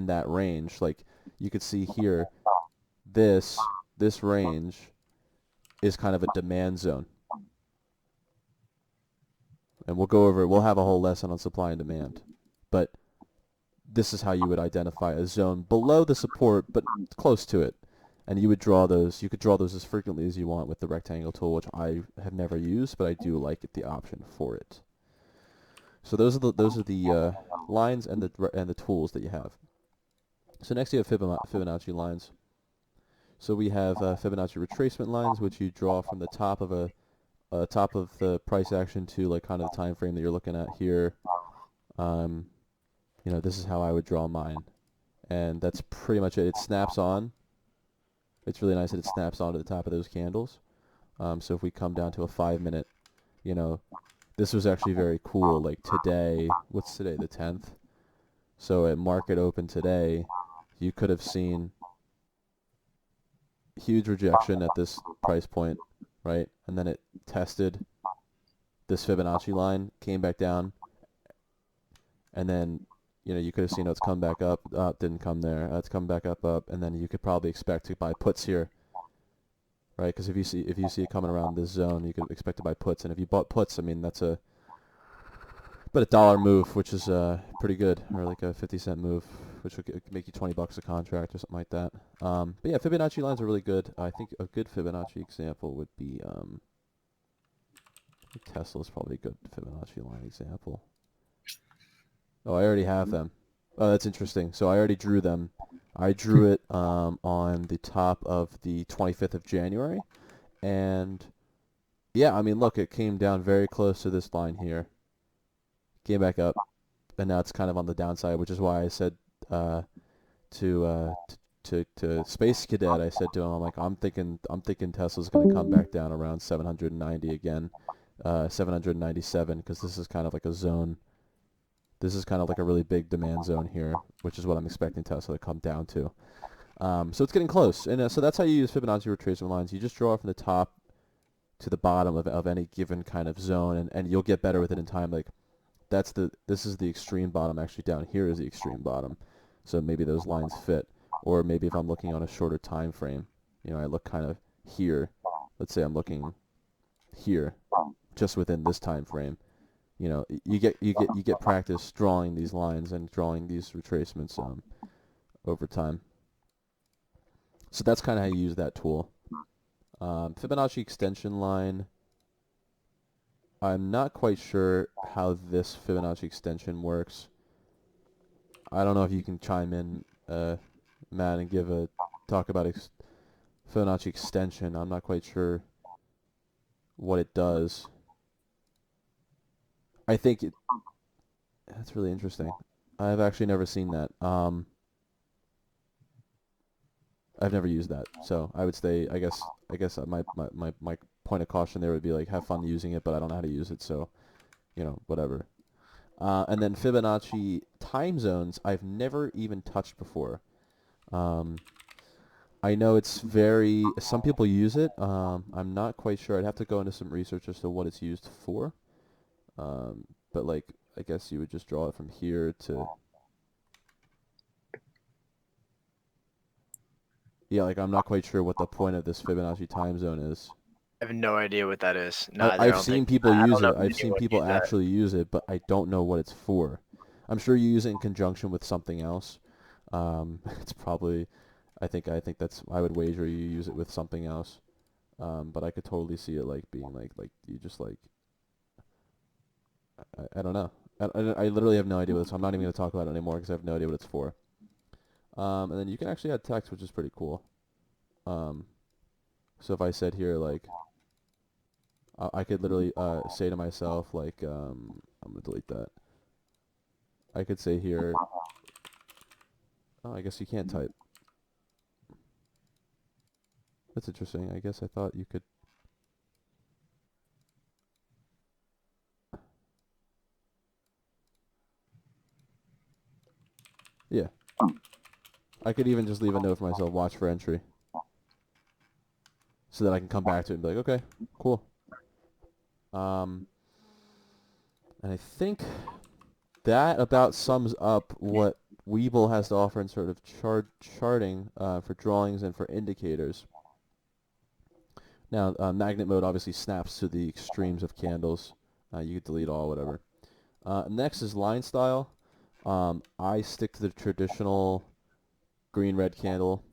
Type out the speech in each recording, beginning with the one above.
in that range. Like you could see here, this range is kind of a demand zone. And we'll go over it. We'll have a whole lesson on supply and demand. But this is how you would identify a zone below the support, but close to it. And you would draw those. You could draw those as frequently as you want with the rectangle tool, which I have never used, but I do like it, the option for it. So those are the lines and the tools that you have. So next you have Fibonacci lines. So we have Fibonacci retracement lines, which you draw from the top of top of the price action to like kind of the time frame that you're looking at here. You know, this is how I would draw mine, and that's pretty much it. It snaps on. It's really nice that it snaps onto the top of those candles. So if we come down to a 5-minute, you know, this was actually very cool. Like today, what's today, the 10th? So at market open today, you could have seen huge rejection at this price point, right? And then it tested this Fibonacci line, came back down, and then, you know, you could have seen it's come back up. Didn't come there. It's come back up, and then you could probably expect to buy puts here, right? Because if you see it coming around this zone, you could expect to buy puts. And if you bought puts, I mean that's about $1 move, which is pretty good, or like a 50-cent move, which would make you $20 a contract or something like that. But yeah, Fibonacci lines are really good. I think a good Fibonacci example would be Tesla's probably a good Fibonacci line example. Oh, I already have them. Oh, that's interesting. So I already drew them. I drew it on the top of the 25th of January. And yeah, I mean, look, it came down very close to this line here. Came back up. And now it's kind of on the downside, which is why I said to Space Cadet, I said to him, I'm like, I'm thinking Tesla's going to come back down around 790 again, 797, because this is kind of like a zone. This is kind of like a really big demand zone here, which is what I'm expecting Tesla to come down to. So it's getting close, and so that's how you use Fibonacci retracement lines. You just draw from the top to the bottom of any given kind of zone, and you'll get better with it in time. Like this is the extreme bottom. Actually, down here is the extreme bottom. So maybe those lines fit, or maybe if I'm looking on a shorter time frame, you know, I look kind of here. Let's say I'm looking here, just within this time frame. You know, you get practice drawing these lines and drawing these retracements over time. So that's kind of how you use that tool. Fibonacci extension line. I'm not quite sure how this Fibonacci extension works. I don't know if you can chime in, Matt, and talk about Fibonacci extension. I'm not quite sure what it does. I think that's really interesting. I've actually never seen that. I've never used that, so I would say I guess my point of caution there would be like have fun using it, but I don't know how to use it, so you know, whatever. And then Fibonacci time zones I've never even touched before. I know some people use it. I'm not quite sure. I'd have to go into some research as to what it's used for. But like, I guess you would just draw it from here to, yeah, like I'm not quite sure what the point of this Fibonacci time zone is. I have no idea what that is. Neither. I I've don't seen think. people I use don't know it. if I've seen anyone people use that. actually use it, but I don't know what it's for. I'm sure you use it in conjunction with something else. It's probably, I would wager you use it with something else. But I could totally see it like being like you just like, I don't know. I literally have no idea what it's. I'm not even going to talk about it anymore because I have no idea what it's for. And then you can actually add text, which is pretty cool. So if I said here like, I could literally say to myself like, I'm going to delete that. I could say here, oh, I guess you can't type. That's interesting. I guess I thought you could. Yeah. I could even just leave a note for myself, watch for entry. So that I can come back to it and be like, okay, cool. And I think that about sums up what Webull has to offer in sort of charting for drawings and for indicators. Now, magnet mode obviously snaps to the extremes of candles. You could delete all, whatever. Next is line style. I stick to the traditional green-red candle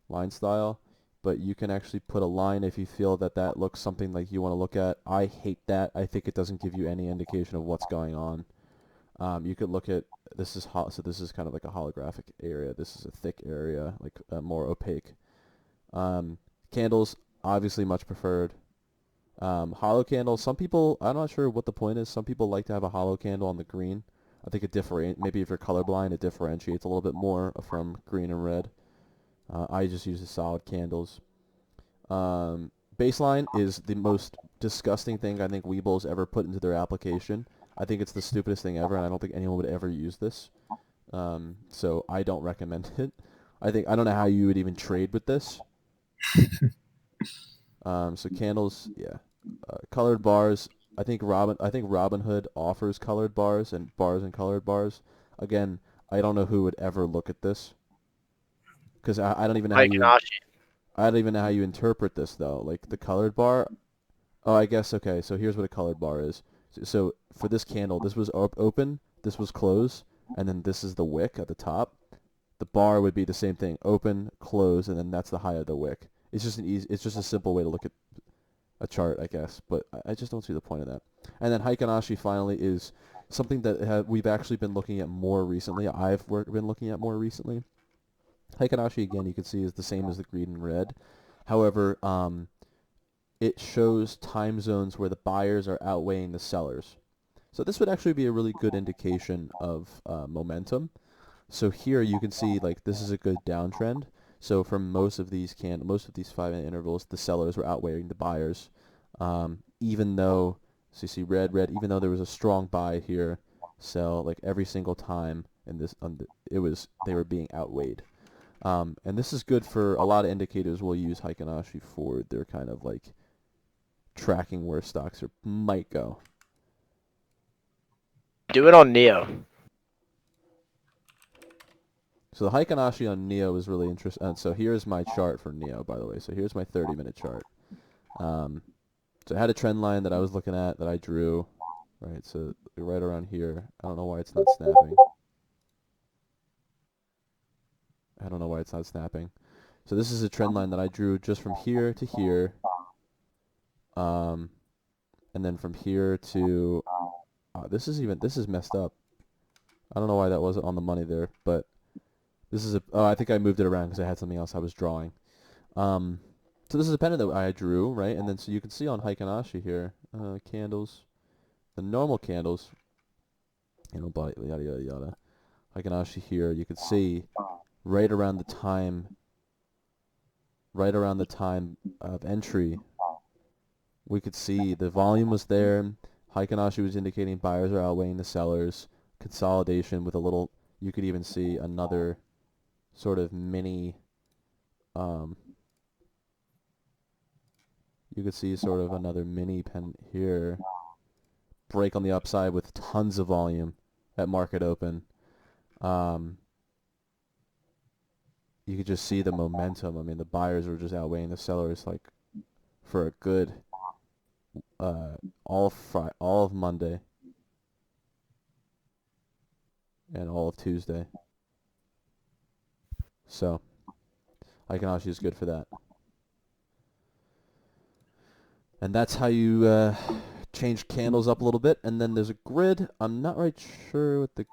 line style, but you can actually put a line if you feel that that looks something like you want to look at. I hate that. I think it doesn't give you any indication of what's going on. You could look at this is so this is kind of like a holographic area. This is a thick area, like more opaque. Um, Candles obviously much preferred. Hollow candle. Some people, I'm not sure what the point is. Some people like to have a hollow candle on the green. I think maybe if you're colorblind, it differentiates a little bit more from green and red. I just use the solid candles. Baseline is the most disgusting thing I think Weebulls ever put into their application. I think it's the stupidest thing ever, and I don't think anyone would ever use this. So I don't recommend it. I don't know how you would even trade with this. So candles, yeah. Colored bars. I think Robinhood offers colored bars and colored bars. Again, I don't know who would ever look at this because I don't even know how Aikanashi. I don't even know how you interpret this though. Like the colored bar. Oh, I guess okay. So here's what a colored bar is. So for this candle, this was open, this was closed, and then this is the wick at the top. The bar would be the same thing: open, close, and then that's the height of the wick. It's just a simple way to look at a chart, I guess, but I just don't see the point of that. And then Heikinashi finally is something that we've actually been looking at more recently. Been looking at more recently. Heikinashi, again, you can see is the same as the green and red. However, it shows time zones where the buyers are outweighing the sellers. So this would actually be a really good indication of momentum. So here you can see like this is a good downtrend. So for most of these 5-minute intervals, the sellers were outweighing the buyers, even though so you see red, even though there was a strong buy here, sell like every single time in this, they were being outweighed. And this is good for a lot of indicators. We'll use Heikinashi for their kind of like tracking where stocks might go. Do it on Neo. So the Heikinashi on Neo is really interesting. And so here's my chart for Neo, by the way. So here's my 30-minute chart. So I had a trend line that I was looking at that I drew, right? So right around here. I don't know why it's not snapping. I don't know why it's not snapping. So this is a trend line that I drew just from here to here, and then from here to this is messed up. I don't know why that wasn't on the money there, but this is I think I moved it around because I had something else I was drawing. So this is a pennant that I drew, right? And then so you can see on Heikinashi here, candles, the normal candles, yada yada yada. Heikinashi here, you can see right around the time of entry, we could see the volume was there. Heikinashi was indicating buyers are outweighing the sellers. Consolidation with a little, you could even see another sort of mini, you could see sort of another mini pen here. Break on the upside with tons of volume at market open. You could just see the momentum. I mean, the buyers were just outweighing the sellers like for a good all of Monday and all of Tuesday. So Heikinashi is good for that. And that's how you change candles up a little bit. And then there's a grid. I'm not right sure what the...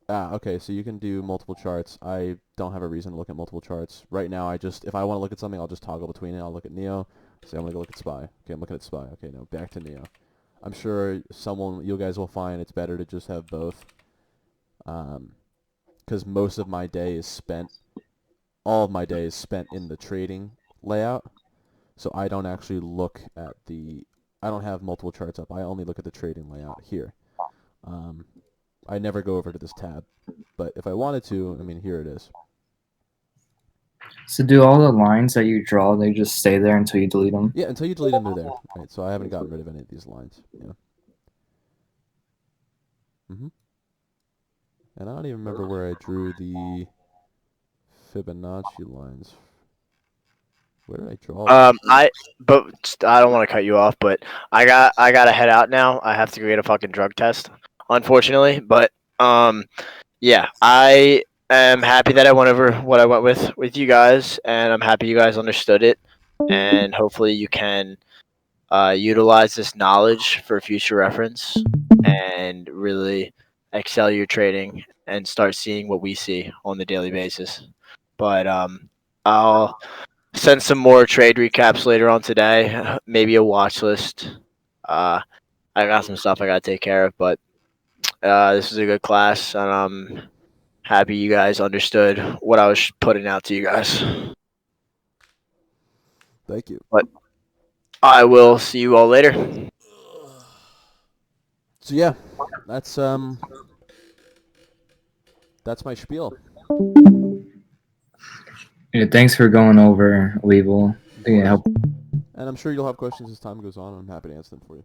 okay, so you can do multiple charts. I don't have a reason to look at multiple charts. Right now, if I want to look at something, I'll just toggle between it. I'll look at Neo. Say I'm going to go look at SPY. Okay, I'm looking at SPY. Okay, now back to Neo. I'm sure you guys will find it's better to just have both. Because most of my day is spent, all of my day is spent in the trading layout. So I don't actually look at I don't have multiple charts up. I only look at the trading layout here. I never go over to this tab. But if I wanted to, I mean, here it is. So do all the lines that you draw, they just stay there until you delete them? Yeah, until you delete them, they're there. Right, so I haven't gotten rid of any of these lines. Yeah. And I don't even remember where I drew the Fibonacci lines. Where did I draw them? I don't want to cut you off, but I gotta head out now. I have to go get a fucking drug test, unfortunately. But yeah, I am happy that I went over what I went with you guys, and I'm happy you guys understood it, and hopefully you can utilize this knowledge for future reference and really excel your trading and start seeing what we see on the daily basis. But I'll send some more trade recaps later on today, maybe a watch list. I got some stuff I got to take care of, but this was a good class, and I'm happy you guys understood what I was putting out to you guys. Thank you. But I will see you all later. So yeah, that's my spiel. Yeah, thanks for going over Webull. Of Yeah, course. help. And I'm sure you'll have questions as time goes on. I'm happy to answer them for you.